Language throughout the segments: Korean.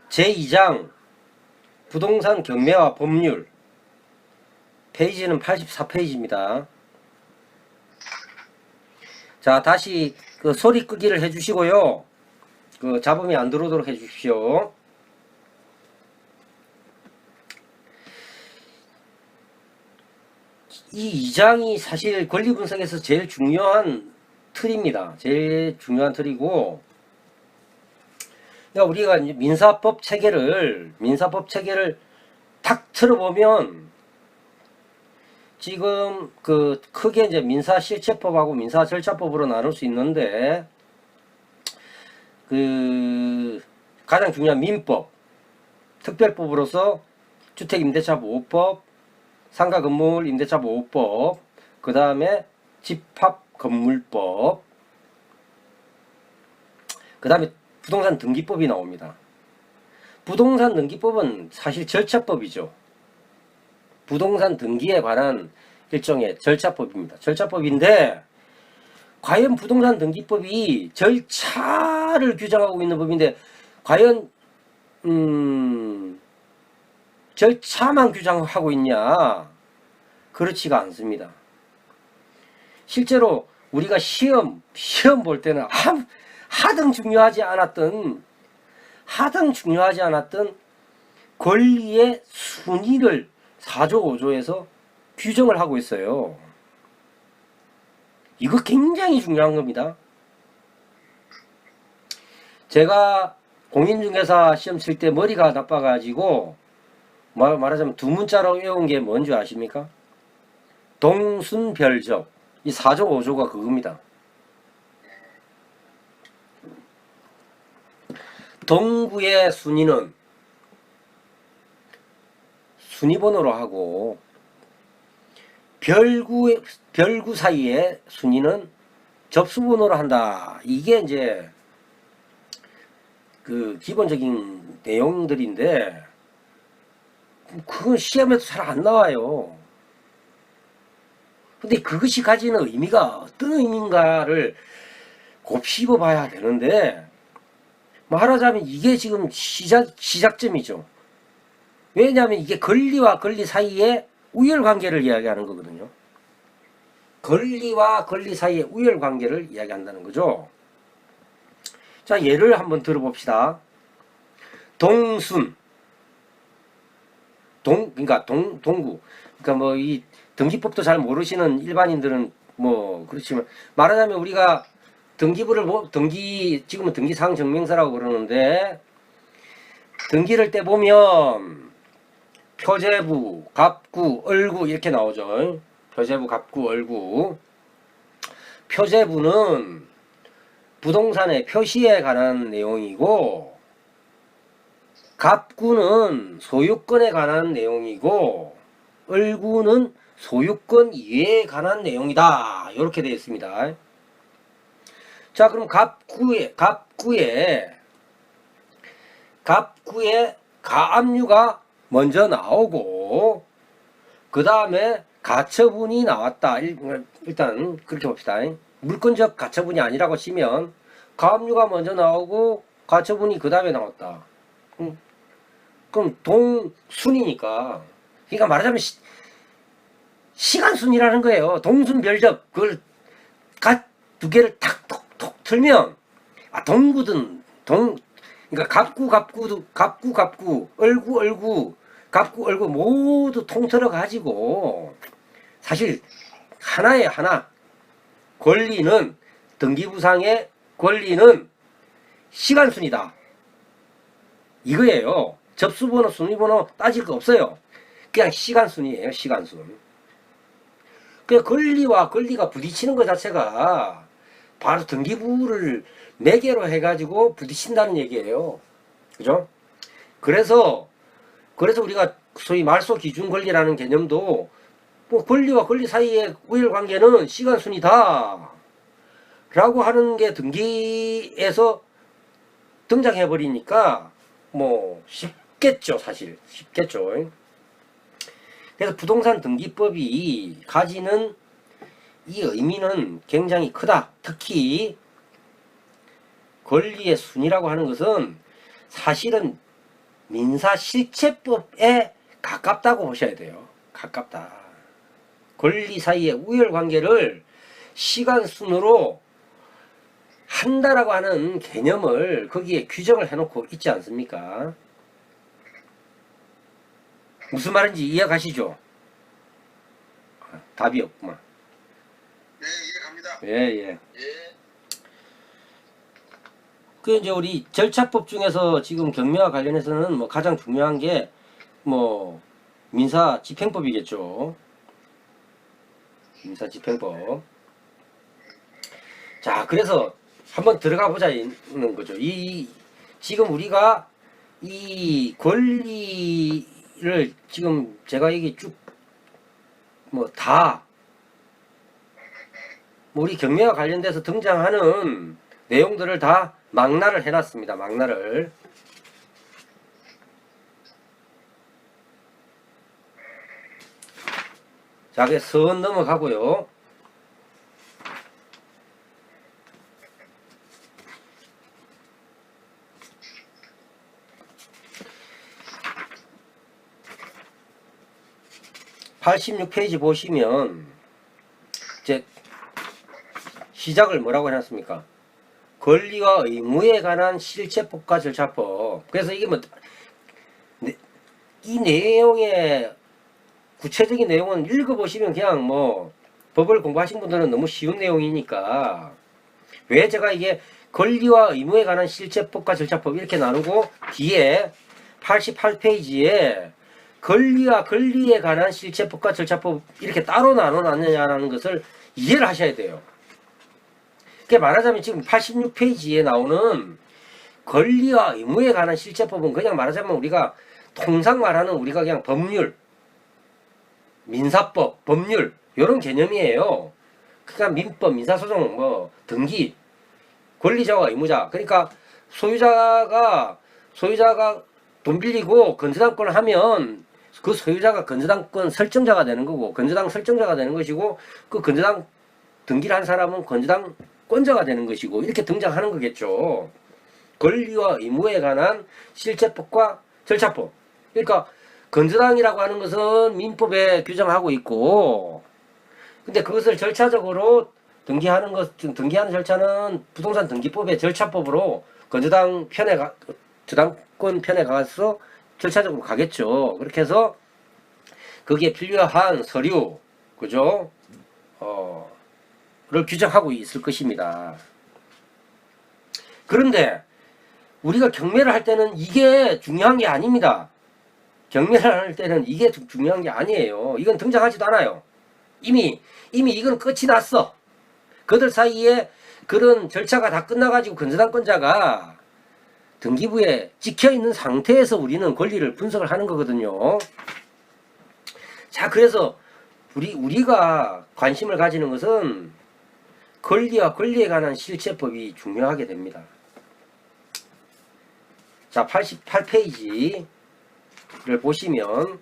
제2장 부동산 경매와 법률 페이지는 84페이지입니다. 자, 다시 그 소리 끄기를 해주시고요. 그 잡음이 안 들어오도록 해주십시오. 이 2장이 사실 권리분석에서 제일 중요한 틀입니다. 제일 중요한 틀이고, 그러니까 우리가 민사법 체계를 탁 틀어보면 지금 그 크게 이제 민사실체법하고 민사절차법으로 나눌 수 있는데, 그 가장 중요한 민법, 특별법으로서 주택임대차보호법, 상가건물 임대차보호법, 그 다음에 집합건물법, 그 다음에 부동산 등기법이 나옵니다. 부동산 등기법은 사실 절차법이죠. 부동산 등기에 관한 일종의 절차법입니다. 절차법인데, 과연 부동산 등기법이 절차를 규정하고 있는 법인데, 과연 절차만 규정하고 있냐? 그렇지가 않습니다. 실제로 우리가 시험 볼 때는 하등 중요하지 않았던 권리의 순위를 4조 5조에서 규정을 하고 있어요. 이거 굉장히 중요한 겁니다. 제가 공인중개사 시험 칠 때 머리가 나빠가지고 말하자면 두 문자로 외운 게 뭔지 아십니까? 동순별적. 이 4조 5조가 그겁니다. 동구의 순위는 순위번호로 하고, 별구 사이의 순위는 접수번호로 한다. 이게 이제 그 기본적인 내용들인데, 그건 시험에도 잘 안 나와요. 근데 그것이 가지는 의미가 어떤 의미인가를 곱씹어 봐야 되는데, 말하자면 이게 지금 시작점이죠. 왜냐하면 이게 권리와 권리 사이의 우열관계를 이야기하는 거거든요. 권리와 권리 사이의 우열관계를 이야기한다는 거죠. 자, 예를 한번 들어봅시다. 동순, 그러니까 동구. 그러니까 뭐 이 등기법도 잘 모르시는 일반인들은 뭐 그렇지만, 말하자면 우리가 지금은 등기사항증명서라고 그러는데, 등기를 떼보면 표제부, 갑구, 얼구 이렇게 나오죠. 표제부, 갑구, 얼구. 표제부는 부동산의 표시에 관한 내용이고, 갑구는 소유권에 관한 내용이고, 얼구는 소유권 이외에 관한 내용이다. 이렇게 되어 있습니다. 자, 그럼 갑구에 가압류가 먼저 나오고, 그 다음에 가처분이 나왔다. 일단 그렇게 봅시다. 물권적 가처분이 아니라고 치면 가압류가 먼저 나오고 가처분이 그 다음에 나왔다. 그럼 동순이니까, 그러니까 말하자면 시간순이라는 거예요. 동순별적, 그걸 두 개를 탁 틀면, 동구든 그러니까 갑구, 얼구, 갑구, 얼구 모두 통틀어 가지고, 사실 하나. 권리는, 등기부상의 권리는 시간순이다. 이거예요. 접수번호, 순위번호 따질 거 없어요. 그냥 시간순이에요. 시간순. 그 권리와 권리가 부딪히는 것 자체가 바로 등기부를 4개로 해가지고 부딪힌다는 얘기예요. 그죠? 그래서 우리가 소위 말소 기준 권리라는 개념도, 뭐 권리와 권리 사이의 우열관계는 시간순이다 라고 하는 게 등기에서 등장해버리니까 뭐 쉽겠죠. 사실 쉽겠죠. 그래서 부동산 등기법이 가지는 이 의미는 굉장히 크다. 특히 권리의 순위라고 하는 것은 사실은 민사실체법에 가깝다고 보셔야 돼요. 가깝다. 권리 사이의 우열관계를 시간순으로 한다라고 하는 개념을 거기에 규정을 해놓고 있지 않습니까? 무슨 말인지 이해가시죠? 답이 없구만. 네, 이해갑니다. 예. 예. 그 이제 우리 절차법 중에서 지금 경매와 관련해서는 뭐 가장 중요한 게 뭐 민사집행법이겠죠. 민사집행법. 자, 그래서 한번 들어가 보자는 거죠. 지금 우리가 이 권리를 지금 제가 여기 쭉 뭐 다 우리 경매와 관련돼서 등장하는 내용들을 다 망라를 해놨습니다. 망라를. 자, 그래서 선 넘어가고요. (86페이지) 보시면 이제 시작을 뭐라고 해놨습니까? 권리와 의무에 관한 실체법과 절차법. 그래서 이게 뭐 이 내용의 구체적인 내용은 읽어보시면 그냥 뭐 법을 공부하신 분들은 너무 쉬운 내용이니까, 왜 제가 이게 권리와 의무에 관한 실체법과 절차법 이렇게 나누고 뒤에 88페이지에 권리와 권리에 관한 실체법과 절차법 이렇게 따로 나눠놨느냐라는 것을 이해를 하셔야 돼요. 그게 말하자면 지금 86페이지에 나오는 권리와 의무에 관한 실체법은 그냥 말하자면 우리가 통상 말하는 우리가 그냥 법률, 민사법, 법률 이런 개념이에요. 그러니까 민법, 민사소송, 뭐 등기, 권리자와 의무자. 그러니까 소유자가 돈 빌리고 건저당권을 하면 그 소유자가 건저당권 설정자가 되는 거고, 건저당 설정자가 되는 것이고, 그 건저당 등기를 한 사람은 건저당권자가 되는 것이고, 이렇게 등장하는 거겠죠. 권리와 의무에 관한 실체법과 절차법. 그러니까 건저당이라고 하는 것은 민법에 규정하고 있고, 근데 그것을 절차적으로 등기하는 절차는 부동산 등기법의 절차법으로 건저당 저당권 편에 가서 절차적으로 가겠죠. 그렇게 해서 거기에 필요한 서류, 그죠? 를 규정하고 있을 것입니다. 그런데 우리가 경매를 할 때는 이게 중요한 게 아닙니다. 경매를 할 때는 이게 중요한 게 아니에요. 이건 등장하지도 않아요. 이미 이건 끝이 났어. 그들 사이에 그런 절차가 다 끝나가지고 건저당권자가 등기부에 찍혀있는 상태에서 우리는 권리를 분석을 하는 거거든요. 자, 그래서 우리가 관심을 가지는 것은 권리와 권리에 관한 실체법이 중요하게 됩니다. 자, 88페이지를 보시면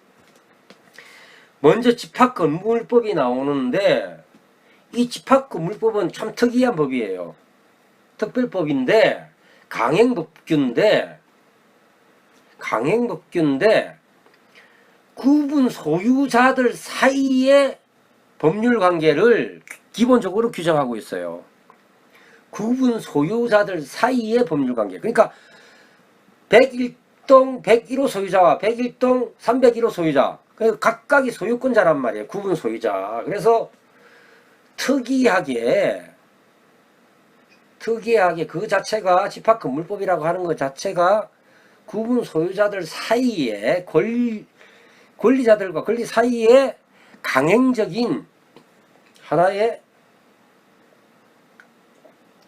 먼저 집합건물법이 나오는데, 이 집합건물법은 참 특이한 법이에요. 특별법인데 강행법규인데 구분 소유자들 사이의 법률관계를 기본적으로 규정하고 있어요. 구분 소유자들 사이의 법률관계. 그러니까 101동 101호 소유자와 101동 301호 소유자, 각각이 소유권자란 말이에요. 구분 소유자. 그래서 특이하게 그 자체가 집합건물법이라고 하는 것 자체가 구분 소유자들 사이에 권리자들과 권리 사이에 강행적인 하나의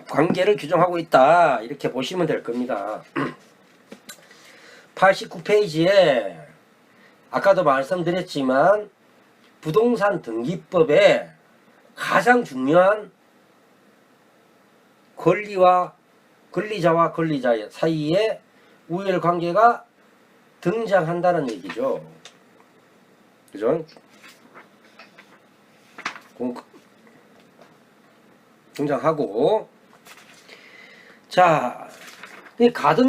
관계를 규정하고 있다, 이렇게 보시면 될 겁니다. 89페이지에 아까도 말씀드렸지만 부동산 등기법에 가장 중요한 권리자와 권리자 사이에 우열관계가 등장한다는 얘기죠. 그죠? 등장하고, 자, 이 가등